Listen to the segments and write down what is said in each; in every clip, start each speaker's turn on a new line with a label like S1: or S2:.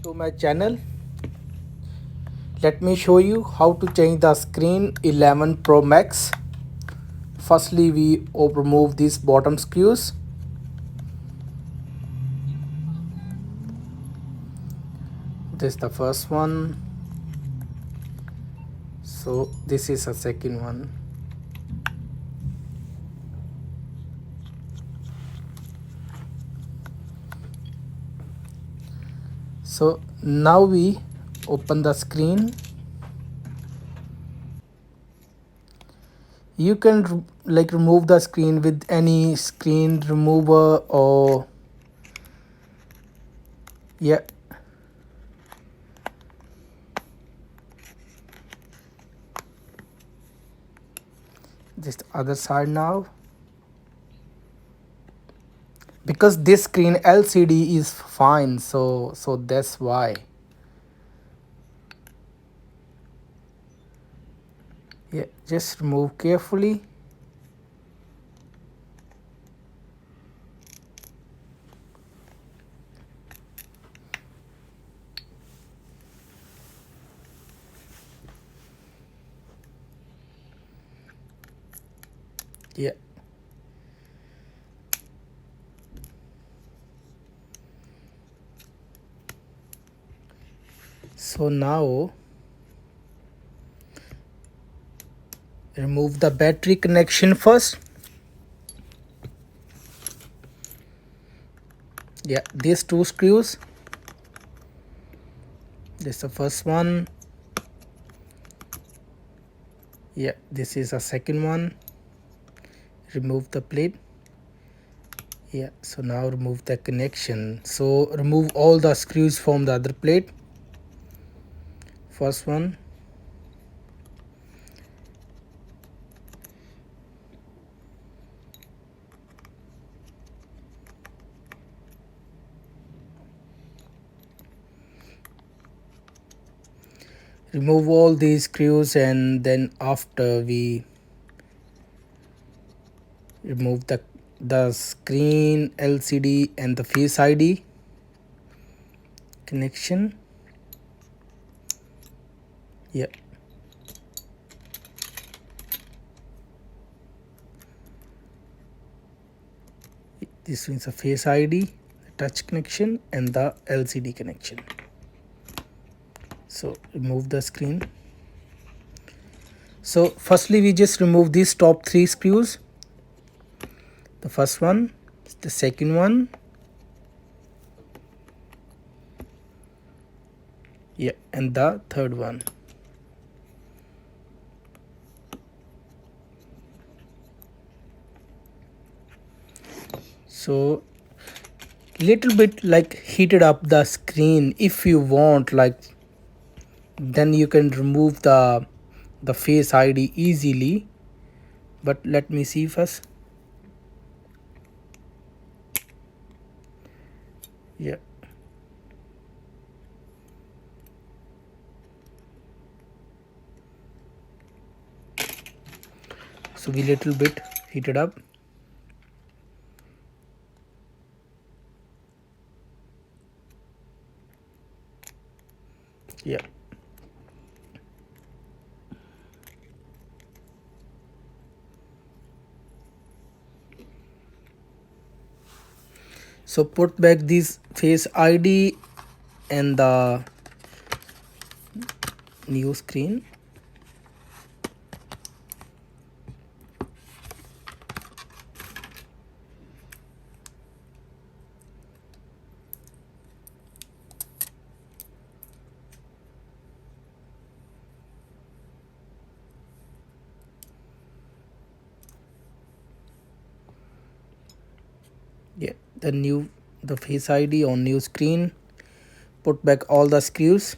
S1: To my channel. Let me show you how to change the screen 11 Pro Max. Firstly, we remove these bottom screws. This is the first one. So this is the second one. So now we open the screen. You can remove the screen with any screen remover, or yeah, this the other side now. Because this screen LCD is fine, so that's why. Yeah, just remove carefully. Yeah, so now remove the battery connection first. Yeah, these two screws. This is the first one. Yeah, this is the second one. Remove the plate. Yeah, so now remove the connection. So remove all the screws from the other plate. First one. Remove all these screws, and then after we remove the screen LCD and the Face ID connection. Yeah, this means the Face ID, the touch connection, and the LCD connection. So remove the screen. So firstly we just remove these top three screws. The first one, the second one, yeah, and the third one. So little bit heated up the screen. If you want, then you can remove the Face ID easily, but let me see first. Yeah, so we little bit heated up. Yeah, so put back this Face ID and the new screen. Yeah, the Face ID on new screen. Put back all the screws.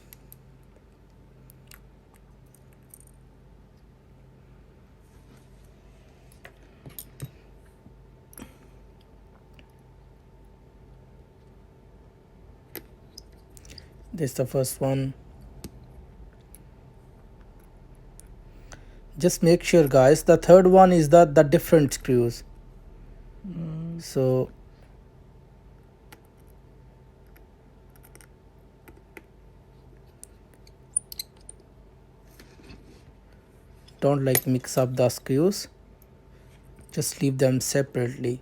S1: This is the first one. Just make sure, guys, the third one is the different screws. So don't like mix up the screws, just leave them separately.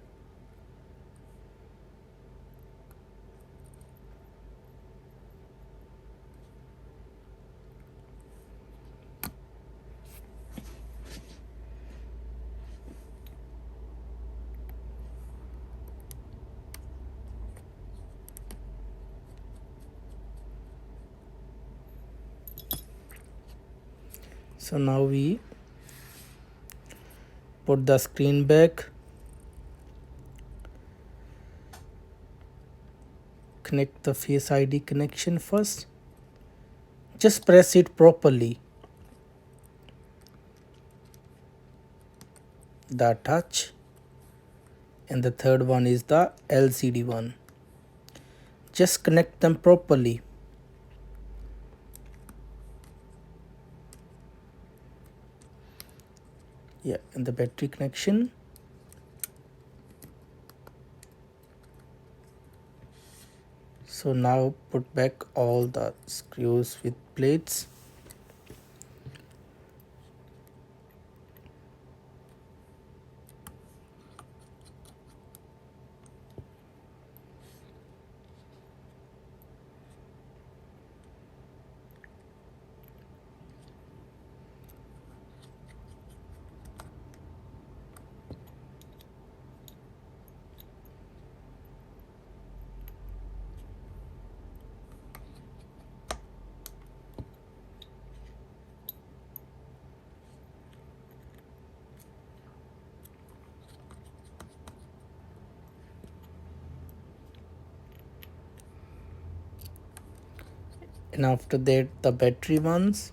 S1: So now we put the screen back, connect the Face ID connection first, just press it properly, the touch, and the third one is the LCD one. Just connect them properly. Yeah, and the battery connection. So now put back all the screws with plates. And after that the battery ones.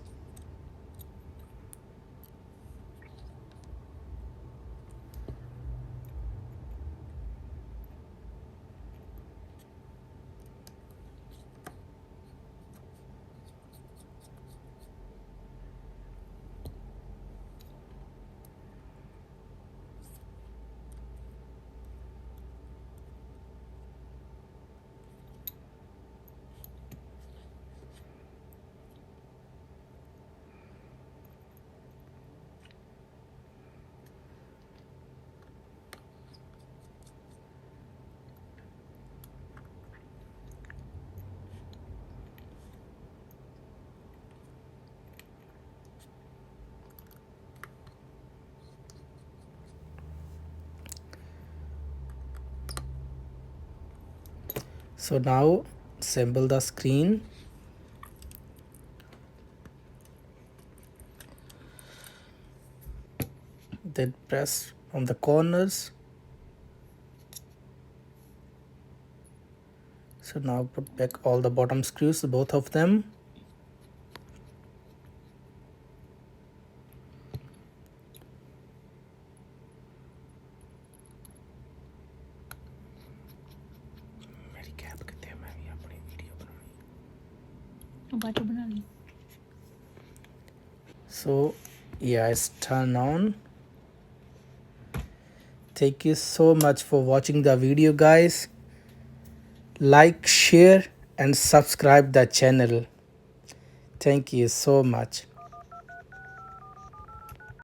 S1: So now assemble the screen. Then press from the corners. So now put back all the bottom screws, both of them. So yeah, it's turned on. Thank you so much for watching the video, guys. Like, share and subscribe the channel. Thank you so much.